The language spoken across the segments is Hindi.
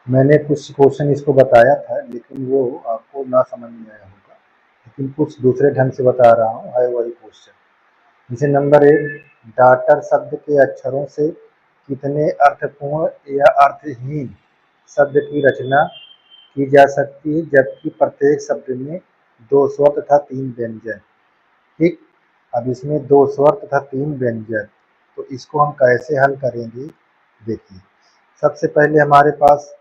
मैंने कुछ क्वेश्चन इसको बताया था, लेकिन वो आपको ना समझ में आया होगा, लेकिन कुछ दूसरे ढंग से बता रहा हूँ, है वही क्वेश्चन। जैसे नंबर 1, डाटर शब्द के अक्षरों से कितने अर्थपूर्ण या अर्थहीन शब्द की रचना की जा सकती है, जबकि प्रत्येक शब्द में 2 स्वर तथा 3 व्यंजन। ठीक, अब इसमें 2 स्वर तथा 3 व्यंजन, तो इसको हम कैसे हल करेंगे? देखिए, सबसे पहले हमारे पास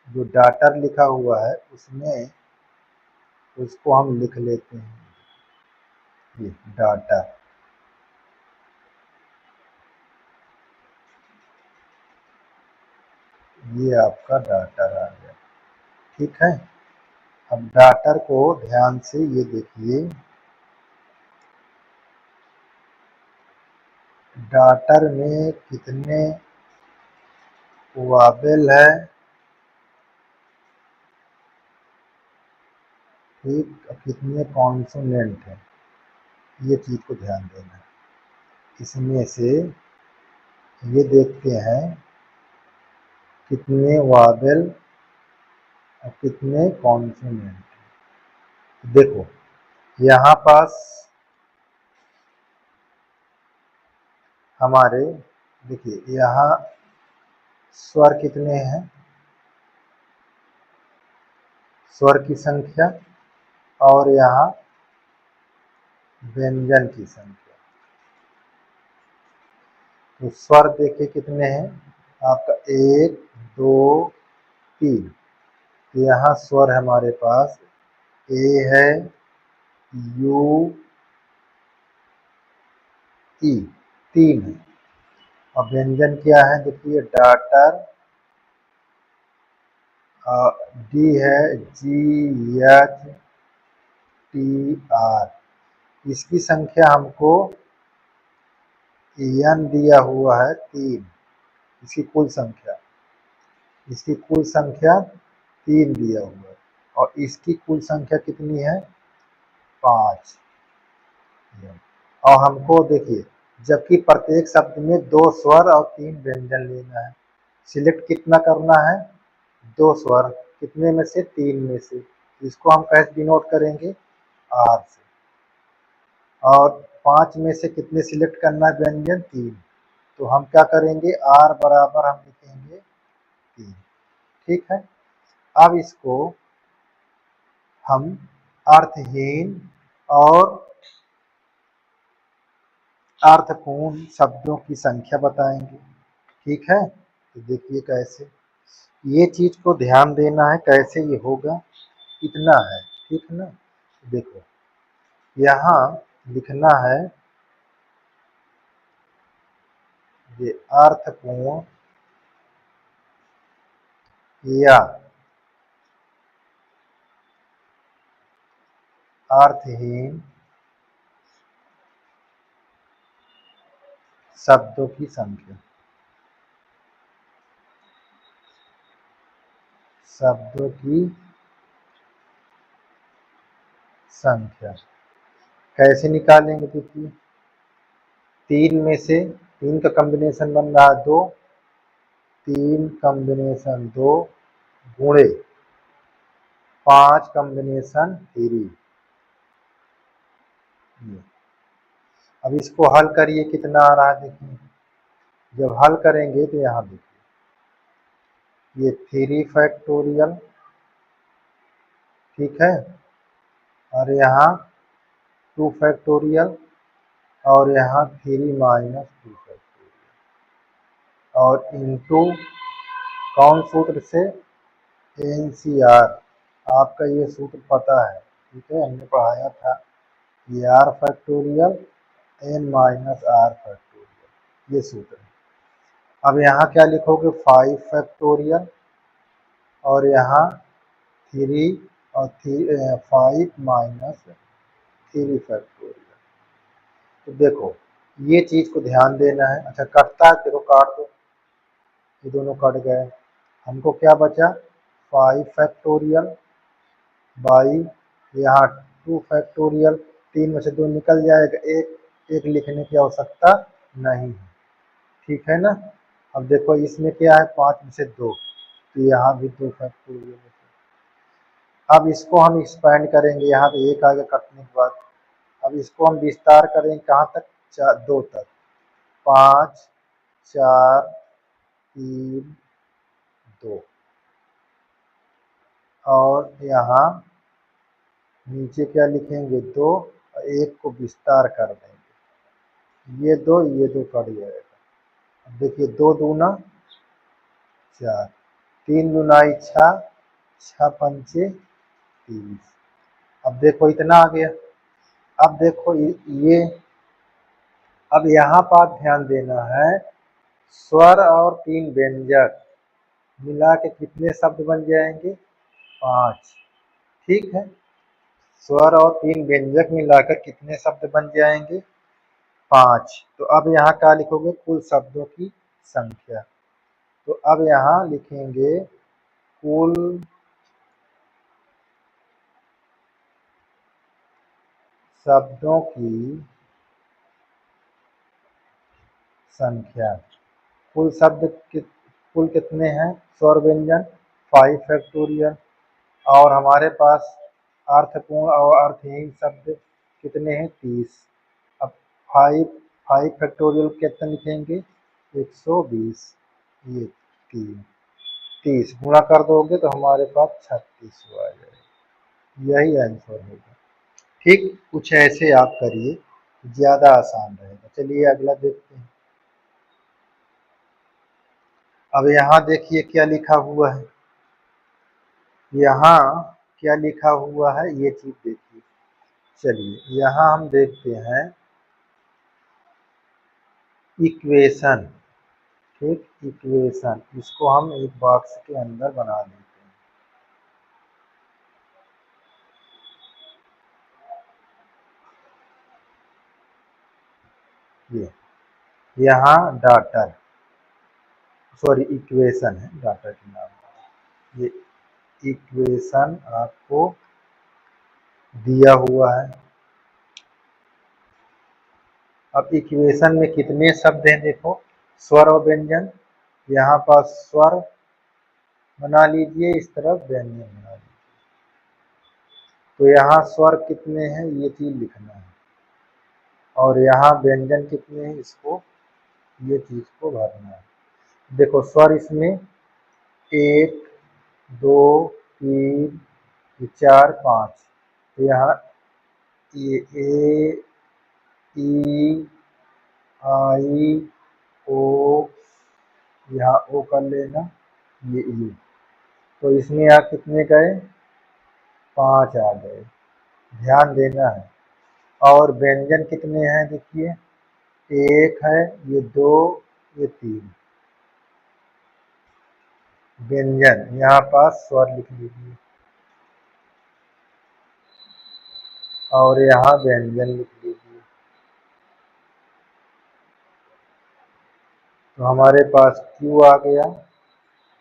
जो डाटर लिखा हुआ है उसमें उसको हम लिख लेते हैं, ये डाटर, ये आपका डाटर आ गया। ठीक है, अब डाटर को ध्यान से ये देखिए, डाटर में कितने वावेल है, ठीक, कितने कॉन्सोनेंट है, ये चीज को ध्यान देना है। इसमें से ये देखते हैं कितने वावेल और कितने कॉन्सोनेंट। देखो यहाँ पास हमारे, देखिए यहाँ स्वर कितने हैं, स्वर की संख्या, और यहाँ व्यंजन की संख्या। तो स्वर देखिए कितने हैं आपका, 1 2 3। यहाँ स्वर है हमारे पास, ए है, यू, ई, 3 है। और व्यंजन क्या है, देखिए डाटर, डी है, जी, एच, टी, आर। इसकी संख्या हमको एन दिया हुआ है 3, इसकी कुल संख्या, इसकी कुल संख्या 3 दिया हुआ है, और इसकी कुल संख्या कितनी है, 5। और हमको देखिए, जबकि प्रत्येक शब्द में 2 स्वर और 3 व्यंजन लेना है, सिलेक्ट कितना करना है, 2 स्वर, कितने में से, 3 में से। इसको हम कैसे डिनोट करेंगे, आर से। और 5 में से कितने सिलेक्ट करना है व्यंजन, 3, तो हम क्या करेंगे, आर बराबर हम लिखेंगे 3। ठीक है, अब इसको हम अर्थहीन और अर्थपूर्ण शब्दों की संख्या बताएंगे। ठीक है, तो देखिए कैसे, ये चीज को ध्यान देना है, कैसे ये होगा, इतना है, ठीक है ना। देखो यहाँ लिखना है, ये अर्थपूर्ण या अर्थहीन शब्दों की संख्या, शब्दों की संख्या कैसे निकालेंगे, देखिए 3 में से, 3 का कॉम्बिनेशन बन रहा है 2, 3 कॉम्बिनेशन 2 गुणे 5 कॉम्बिनेशन 3। अब इसको हल करिए, कितना आ रहा है देखिए, जब हल करेंगे तो यहाँ देखिए, ये 3 फैक्टोरियल, ठीक है, और यहाँ 2 फैक्टोरियल, और यहाँ 3 माइनस 2 फैक्टोरियल, और इनटू कौन सूत्र से, एनसीआर, आपका ये सूत्र पता है, ठीक है, हमने पढ़ाया था, ये R factorial N minus R factorial, ये सूत्र है। अब यहाँ क्या लिखोगे, 5 फैक्टोरियल, और यहाँ 3, और 5 माइनस 3 फैक्टोरियल। तो देखो ये चीज को ध्यान देना है। अच्छा कटता है, देखो काट दो, ये दोनों कट गए, हमको क्या बचा, 5 फैक्टोरियल बाई यहाँ 2 फैक्टोरियल, 3 में से 2 निकल जाएगा, एक लिखने की आवश्यकता नहीं है, ठीक है ना। अब देखो इसमें क्या है, 5 में से 2, तो यहाँ भी 2 फैक्टोरियल। अब इसको हम एक्सपेंड करेंगे, यहाँ पे 1 आगे कटने के बाद। अब इसको हम विस्तार करेंगे कहाँ तक, 2 तक। 5 4 3 2 और यहाँ नीचे क्या लिखेंगे, 2 और 1 को विस्तार कर देंगे। ये 2 कट जाएगा। अब देखिए 2 दूना 4, 3 दूनाई 6, 6 पंचे 30। अब देखो इतना आ गया। अब देखो ये अब यहाँ पर ध्यान देना है, स्वर और 3 व्यंजक मिला के कितने शब्द बन जाएंगे, 5। ठीक है, स्वर और 3 व्यंजक मिलाकर कितने शब्द बन जाएंगे, 5। तो अब यहाँ क्या लिखोगे, कुल शब्दों की संख्या। तो अब यहाँ लिखेंगे कुल शब्दों की संख्या। कुल शब्द कुल कितने हैं, स्वर व्यंजन 5 फैक्टोरियल, और हमारे पास अर्थपूर्ण और अर्थहीन शब्द कितने हैं, 30। अब 5 फैक्टोरियल कितना लिखेंगे, 120। ये 30 गुणा कर दोगे तो हमारे पास 36 आ जाएगा। यही आंसर होगा। ठीक, कुछ ऐसे आप करिए, ज़्यादा आसान रहेगा। चलिए अगला देखते हैं। अब यहाँ देखिए क्या लिखा हुआ है, यहाँ क्या लिखा हुआ है, ये चीज़ देखिए। चलिए यहाँ हम देखते हैं इक्वेशन। ठीक, इक्वेशन, इसको हम एक बॉक्स के अंदर बना देते हैं। ये यहाँ डाटा, सॉरी इक्वेशन है, डाटा के नाम। ये इक्वेशन आपको दिया हुआ है। अब इक्वेशन में कितने शब्द हैं, देखो, स्वर और व्यंजन। यहाँ पर स्वर बना लीजिए, इस तरफ व्यंजन बना लीजिए। तो यहाँ स्वर कितने हैं, ये चीज़ लिखना है, और यहाँ व्यंजन कितने हैं, इसको, ये चीज़ को भरना है। देखो स्वर इसमें 1 2 3 4 5। तो यहाँ ये ए ई आई ओ, यहाँ ओ कर लेना, ये यू। तो इसमें यहाँ कितने गए, 5 आ गए, ध्यान देना है। और व्यंजन कितने हैं, देखिए 1 है, ये 2, ये 3 व्यंजन। यहाँ पास स्वर लिख लीजिए, और यहाँ व्यंजन लिख लीजिए। तो हमारे पास क्यू आ गया,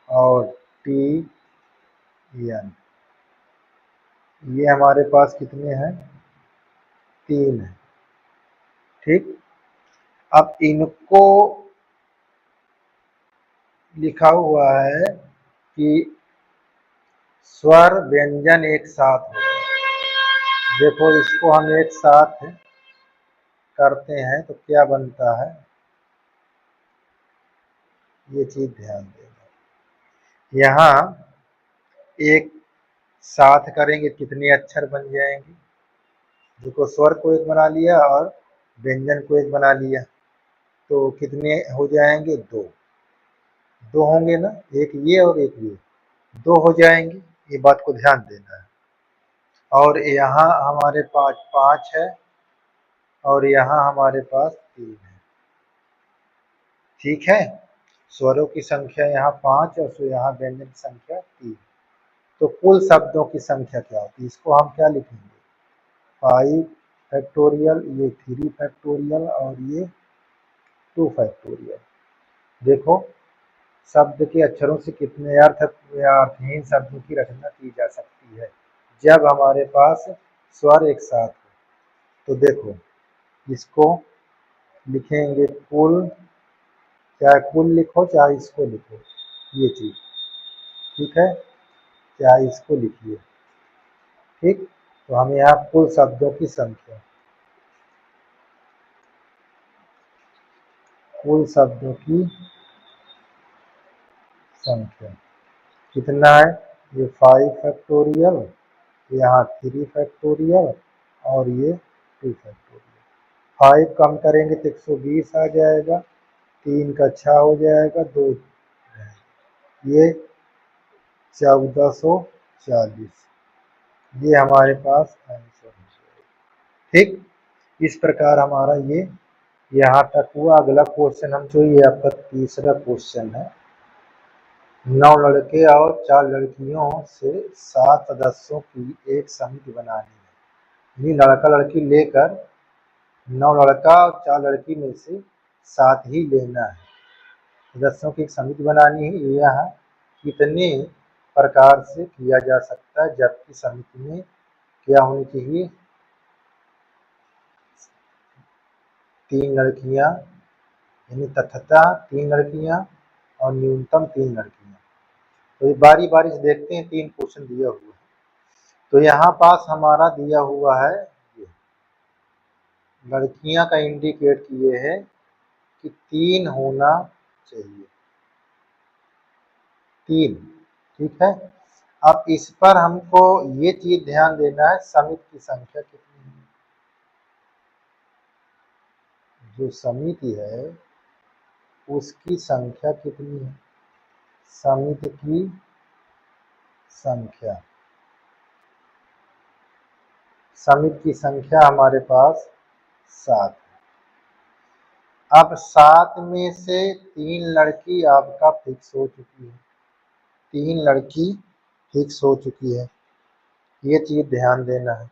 और टी एन, ये हमारे पास कितने हैं, 3 है। ठीक, अब इनको लिखा हुआ है कि स्वर व्यंजन एक साथ हो। देखो इसको हम एक साथ करते हैं तो क्या बनता है, ये चीज ध्यान देना। यहाँ एक साथ करेंगे कितने अक्षर बन जाएंगे, देखो स्वर को एक बना लिया और व्यंजन को एक बना लिया, तो कितने हो जाएंगे, 2 2 होंगे ना, एक ये और एक ये, 2 हो जाएंगे। ये बात को ध्यान देना है। और यहाँ हमारे पास 5 है, और यहाँ हमारे पास 3 है। ठीक है, स्वरों की संख्या यहाँ 5 और यहाँ व्यंजन की संख्या 3। तो कुल शब्दों की संख्या क्या होती है, इसको हम क्या लिखेंगे, 5 फैक्टोरियल, ये 3 फैक्टोरियल, और ये 2 फैक्टोरियल। देखो शब्द के अक्षरों से कितने अर्थ या अर्थहीन शब्दों की रचना की जा सकती है जब हमारे पास स्वर एक साथ हो। तो देखो इसको लिखेंगे कुल, चाहे कुल लिखो चाहे इसको लिखो, ये चीज। ठीक है, क्या इसको लिखिए। ठीक, तो हम यहाँ कुल शब्दों की संख्या, कुल शब्दों की संख्या कितना है, ये 5 फैक्टोरियल, यहाँ 3 फैक्टोरियल और ये 2 फैक्टोरियल। 5 कम करेंगे तो 120 आ जाएगा, 3 का 6 हो जाएगा, 2 ये 1440, ये हमारे पास आंसर है। ठीक, इस प्रकार हमारा ये यहाँ तक हुआ। अगला क्वेश्चन हम जो, ये आपका तीसरा क्वेश्चन है। 9 लड़के और 4 लड़कियों से 7 सदस्यों की एक समिति बनानी है। ये लड़का लड़की लेकर 9 लड़का और 4 लड़की में से 7 ही लेना है। सदस्यों की एक समिति बनानी है। यह कितने प्रकार से किया जा सकता है, जबकि समिति में क्या होनी चाहिए, 3 लड़कियां, यानी तथता 3 लड़कियां और न्यूनतम 3 लड़कियां। तो ये बारी बारी से देखते हैं, 3 क्वेश्चन दिया हुआ है। तो यहाँ पास हमारा दिया हुआ है, ये लड़कियां का इंडिकेट किए है कि 3 होना चाहिए, 3। ठीक है, अब इस पर हमको ये चीज ध्यान देना है, समिति की संख्या कितनी है। जो समिति है उसकी संख्या कितनी है, समिति की संख्या, समिति की संख्या हमारे पास 7 है। अब 7 में से 3 लड़की आपका फिक्स हो चुकी है, 3 लड़की फिक्स हो चुकी है, ये चीज ध्यान देना है।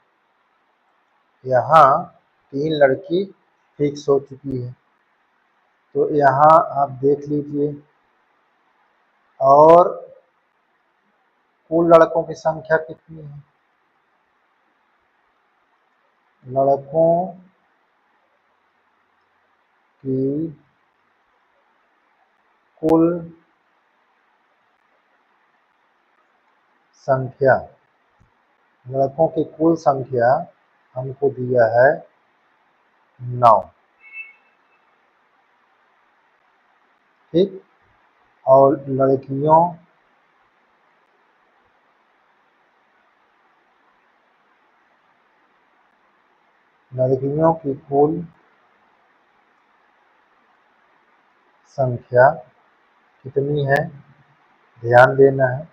यहाँ 3 लड़की फिक्स हो चुकी है, तो यहाँ आप देख लीजिए। और कुल लड़कों की संख्या कितनी है, लड़कों की कुल संख्या, लड़कों की कुल संख्या हमको दिया है 9। ठीक, और लड़कियों की कुल संख्या कितनी है, ध्यान देना है।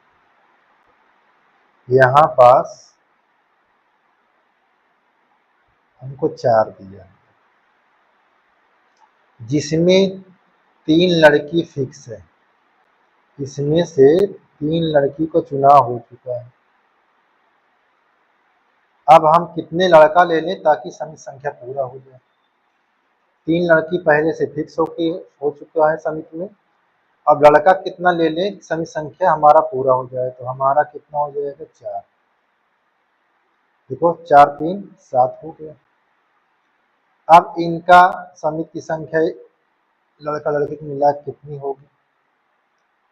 यहाँ पास हमको 4 दिया, जिसमें 3 लड़की फिक्स है, इसमें से 3 लड़की को चुनाव हो चुका है। अब हम कितने लड़का ले लें ताकि समिति संख्या पूरा हो जाए। 3 लड़की पहले से फिक्स हो चुका है समिति में। अब लड़का कितना ले लें, समिति संख्या हमारा पूरा हो जाए, तो हमारा कितना हो जाएगा, 4। देखो 4 3 7 हो गया। अब इनका समिति की संख्या लड़का लड़की की मिला कितनी होगी,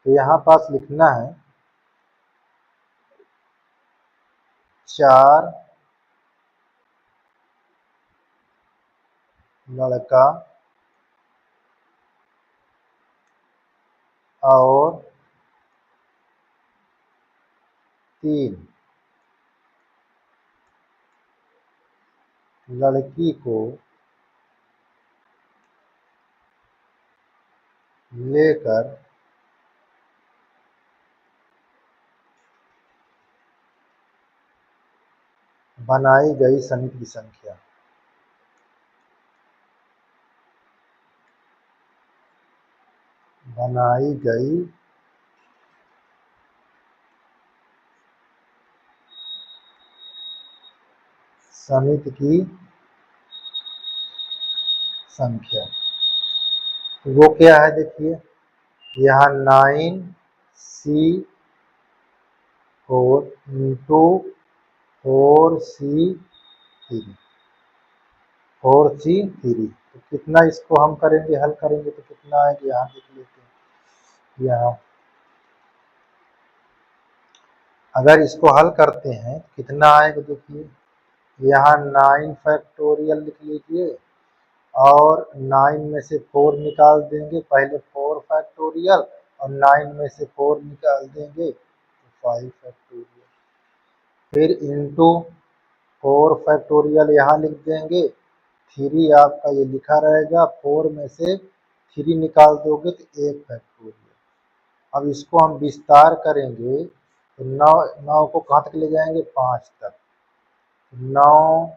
तो यहाँ पास लिखना है 4 लड़का और 3 लड़की को लेकर बनाई गई समिति की संख्या, बनाई गई समिति की संख्या। वो क्या है, देखिए यहाँ 9C4 इंटू 4C3, 4C3, तो कितना इसको हम करेंगे, हल करेंगे तो कितना आएगा, यहाँ देख लेते हैं। यहाँ अगर इसको हल करते हैं तो कितना आएगा देखिए, यहाँ 9 फैक्टोरियल लिख लीजिए और 9 में से 4 निकाल देंगे, पहले 4 फैक्टोरियल और 9 में से 4 निकाल देंगे तो 5 फैक्टोरियल, फिर इंटू 4 फैक्टोरियल यहाँ लिख देंगे, 3 आपका ये लिखा रहेगा, 4 में से 3 निकाल दोगे तो 1 फैक्टोरियल। अब इसको हम विस्तार करेंगे तो 9 को कहाँ तक ले जाएंगे, 5 तक, 9,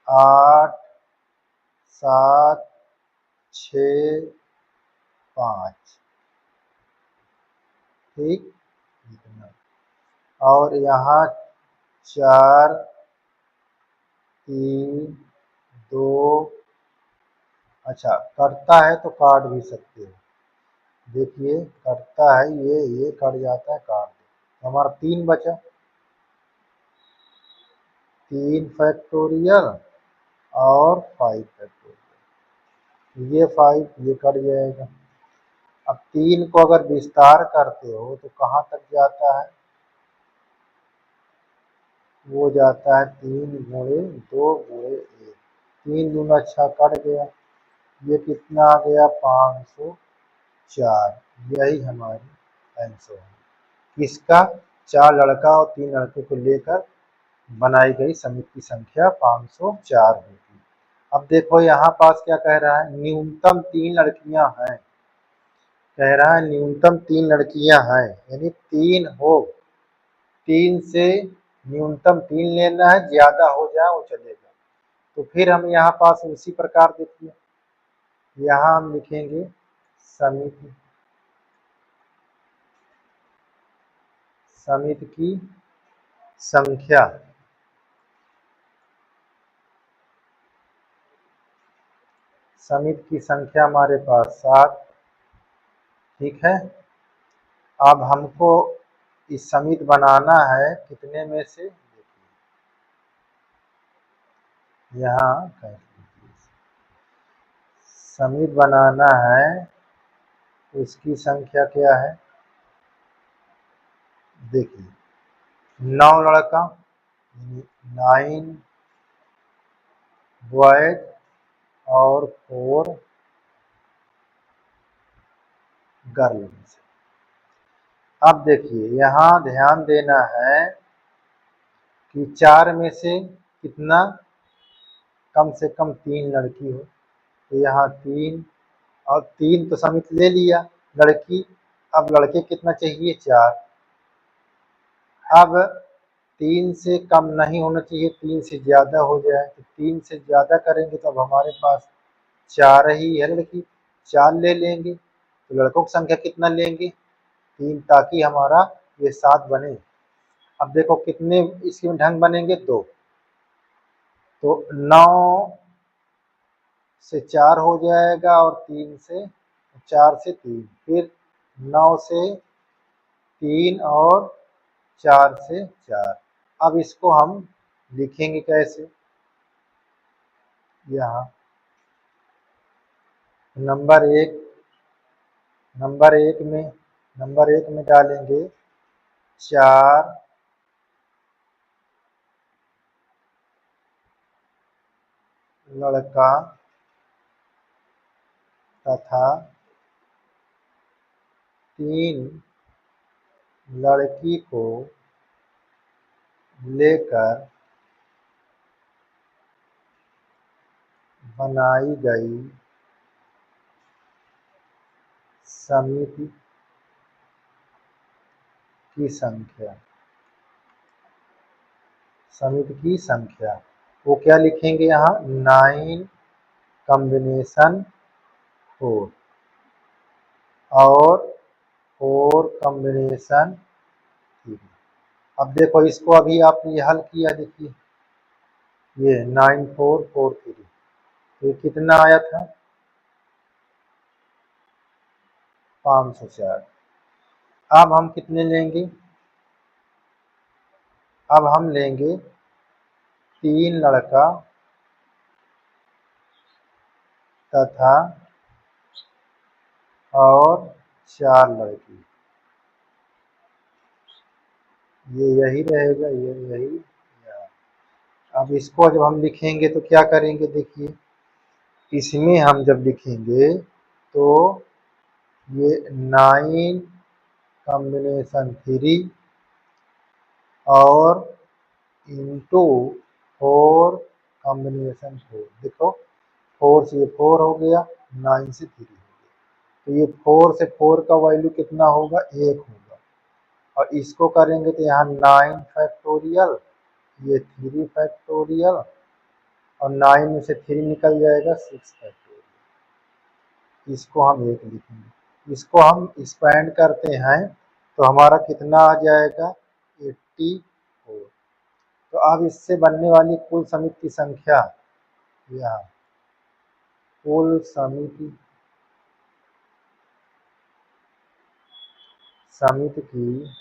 8, 7, 6, 5, ठीक, और यहाँ 4, 3, 2, अच्छा कटता है तो काट भी सकते हो, देखिए कटता है, ये कट जाता है, काट दो, हमारा 3 बचा, 3 फैक्टोरियल और 5 फैक्टोरियल, ये 5 ये कट जाएगा। अब 3 को अगर विस्तार करते हो तो कहाँ तक जाता है, वो जाता है 3 गुणे 2 गुणे 1, 3 दूना 6 कट गया, ये कितना आ गया 504, यही हमारी आंसर है किसका, 4 लड़का और 3 लड़के को लेकर बनाई गई समिति की संख्या 504 होगी। अब देखो यहाँ पास क्या कह रहा है, न्यूनतम 3 लड़कियां हैं, कह रहा है न्यूनतम 3 लड़कियां हैं, यानी 3 हो, 3 से न्यूनतम 3 लेना है, ज्यादा हो जाए वो चलेगा। तो फिर हम यहाँ पास उसी प्रकार देखिए, यहाँ हम लिखेंगे समिति की संख्या, समिति की संख्या हमारे पास 7, ठीक है। अब हमको इस समिति बनाना है कितने में से, देखिए यहाँ समिति बनाना है, उसकी संख्या क्या है, देखिए 9 लड़का 9 बॉयज और 4 गर्ल्स। अब देखिए यहाँ ध्यान देना है कि 4 में से कितना, कम से कम 3 लड़की हो, तो यहाँ 3 और 3 तो समिति ले लिया लड़की, अब लड़के कितना चाहिए 4, अब 3 से कम नहीं होना चाहिए, 3 से ज़्यादा हो जाए, तो 3 से ज़्यादा करेंगे तो अब हमारे पास 4 ही है लड़की, 4 ले लेंगे, तो लड़कों की संख्या कितना लेंगे 3, ताकि हमारा ये 7 बने। अब देखो कितने इसके ढंग बनेंगे, 2, तो 9 से 4 हो जाएगा और 3 से 4 से 3, फिर 9 से 3 और 4 से 4। अब इसको हम लिखेंगे कैसे, यहाँ नंबर एक में डालेंगे 4 लड़का तथा 3 लड़की को लेकर बनाई गई समिति की संख्या, वो क्या लिखेंगे यहाँ 9 कॉम्बिनेशन 4 और 4 कॉम्बिनेशन 3। अब देखो इसको अभी आपने ये हल किया, देखिए ये 9443, ये कितना आया था 504। अब हम कितने लेंगे, अब हम लेंगे 3 लड़का तथा और 4 लड़की, ये यही रहेगा, ये यही अब इसको जब हम लिखेंगे तो क्या करेंगे, देखिए इसमें हम जब लिखेंगे तो ये 9 कॉम्बिनेशन 3 और इंटू 4 कॉम्बिनेशन 4। देखो 4 से ये 4 हो गया, 9 से 3 हो गया, तो ये 4 से 4 का वैल्यू कितना होगा, 1 होगा। और इसको करेंगे तो यहाँ 9 फैक्टोरियल, ये 3 फैक्टोरियल, और 9 में से 3 निकल जाएगा 6 फैक्टोरियल। इसको हम 1 लिखेंगे। इसको हम एक्सपेंड करते हैं तो हमारा कितना आ जाएगा, 84। तो अब इससे बनने वाली कुल समिति की संख्या, यहाँ कुल समिति की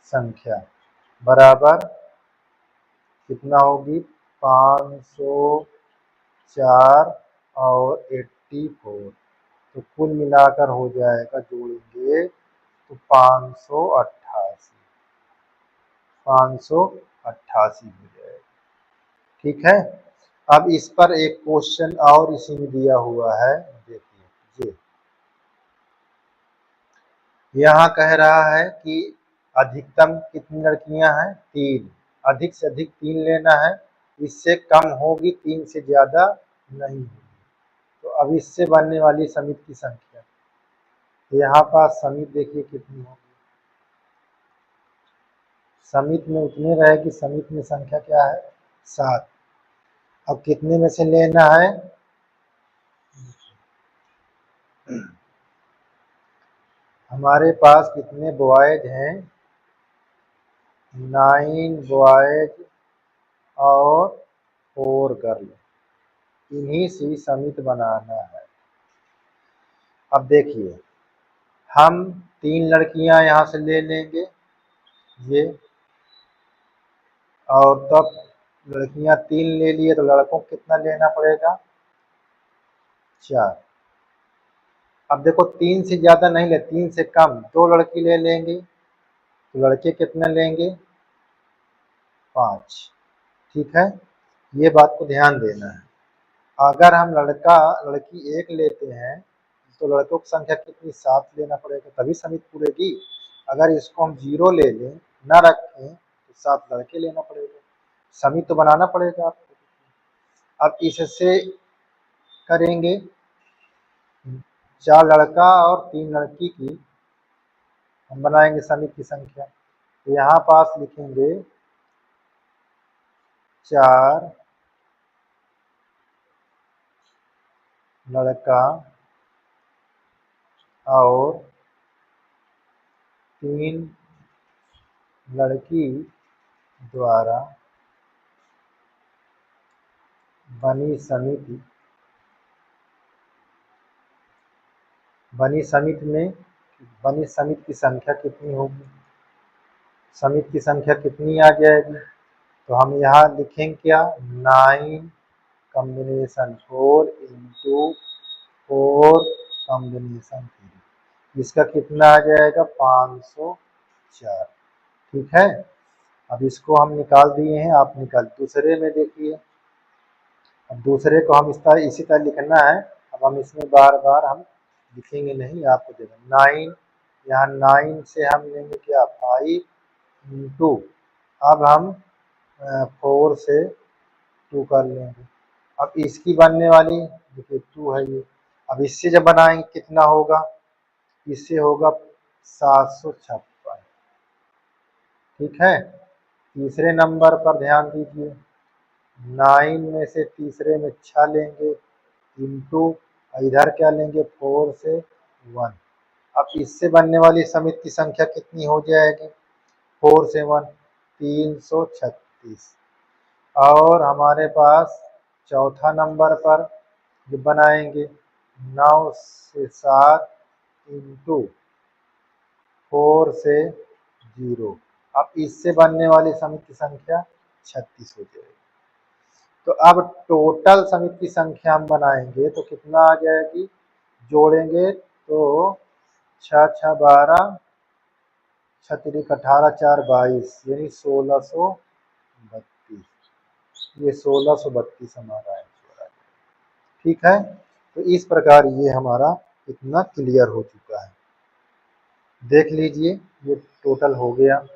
संख्या बराबर कितना होगी, 504 और 84। तो कुल मिलाकर हो जाएगा, जोड़ेंगे तो 588 हो जाएगा। ठीक है। अब इस पर एक क्वेश्चन और इसी में दिया हुआ है, देखिए ये यहाँ कह रहा है कि अधिकतम कितनी लड़कियां हैं, 3। अधिक से अधिक 3 लेना है, इससे कम होगी 3 से ज्यादा नहीं होगी। तो अब इससे बनने वाली समिति की संख्या, यहाँ पास समिति देखिए कितनी होगी, समिति में उतने रहेगी, समिति में संख्या क्या है, 7। अब कितने में से लेना है, हमारे पास कितने बॉयज हैं, 9 बॉयज और 4 गर्ल, इन्हीं से समिति बनाना है। अब देखिए हम 3 लड़कियां यहाँ से ले लेंगे ये, और तब लड़कियां 3 ले लिए तो लड़कों को कितना लेना पड़ेगा, 4। अब देखो 3 से ज्यादा नहीं ले, 3 से कम 2 लड़की ले लेंगे तो लड़के कितने लेंगे, 5। ठीक है, ये बात को ध्यान देना है। अगर हम लड़का लड़की 1 लेते हैं तो लड़कों की संख्या कितनी, 7 लेना पड़ेगा, तभी समिति पूरेगी। अगर इसको हम 0 ले लें, ना रखें, तो 7 लड़के लेना पड़ेगा, समिति तो बनाना पड़ेगा आपको। अब इससे करेंगे 4 लड़का और 3 लड़की की हम बनाएंगे समिति की संख्या। तो यहाँ पास लिखेंगे 4 लड़का और 3 लड़की द्वारा बनी समिति बनी समिति की संख्या कितनी होगी, समिति की संख्या कितनी आ जाएगी, तो हम यहाँ लिखेंगे क्या, 9 कॉम्बिनेशन 4 इंटू 4 कॉम्बिनेशन 3, इसका कितना आ जाएगा, 504। ठीक है। अब इसको हम निकाल दिए हैं, आप निकाल, दूसरे में देखिए, अब दूसरे को हम इसी तरह लिखना है। अब हम इसमें बार बार हम लिखेंगे नहीं, आपको दे दें 9, यहाँ 9 से हम लेंगे क्या, 5 इंटू, अब हम 4 से 2 कर लेंगे। अब इसकी बनने वाली देखिए 2 है ये, अब इससे जब बनाएंगे कितना होगा, इससे होगा 756। ठीक है। तीसरे नंबर पर ध्यान दीजिए, 9 में से तीसरे में 6 लेंगे इंटू, इधर क्या लेंगे, 4 से 1। अब इससे बनने वाली समिति की संख्या कितनी हो जाएगी, 4 से 1 336। और हमारे पास चौथा नंबर पर जो बनाएंगे 9 से 7 इंटू 4 से 0। अब इससे बनने वाली समिति की संख्या 36 हो जाएगी। तो अब टोटल समिति की संख्या हम बनाएंगे तो कितना आ जाएगी, जोड़ेंगे तो 6 6 12 छत्तीस 18 4 22 यानी 1632। ये 1632 हमारा आंसर आ गया। ठीक है, तो इस प्रकार ये हमारा इतना क्लियर हो चुका है। देख लीजिए ये टोटल हो गया।